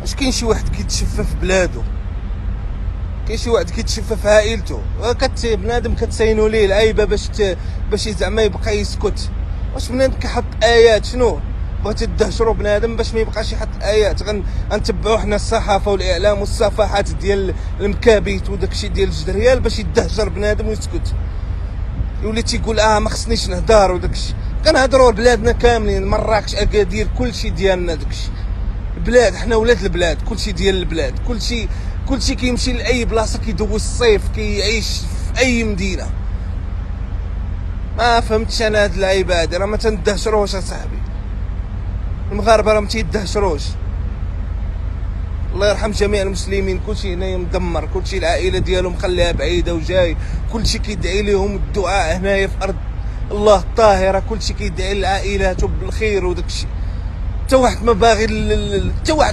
واش كاين شي واحد كيتشفى في بلادو؟ كاين شي واحد كيتشفى في عائلته؟ بنادم كتساينوا ليه العيبه باش زعما يبقى يسكت؟ واش بنادم كيحط ايات؟ شنو بغيتي تدهشروا بنادم باش ما يبقاش يحط ايات؟ غنتبعوا حنا الصحافه والاعلام والصفحات ديال المكابيت وداكشي ديال الجدريال باش يدهجر بنادم ويسكت، يولي تيقول ما خصنيش نهضر وداكشي. كنهضروا بلادنا كاملين، مراكش، اكادير، كلشي ديالنا داكشي. البلاد حنا ولاد البلاد، كلشي ديال البلاد، كلشي كيمشي لاي بلاصه، كيدوز الصيف، كيعيش في اي مدينه. ما فهمتش انا هاد اللعيبه هادي، راه ما تندهشروش اصاحبي. المغاربه راه ما تيدهشروش. الله يرحم جميع المسلمين، كلشي هنايا مدمر، كلشي العائله ديالهم خليها بعيده وجاي، كلشي كيدعي لهم الدعاء هنايا في ارض الله الطاهره، كلشي كيدعي لعائلاته بالخير وداكشي. حتى واحد ما باغي حتى واحد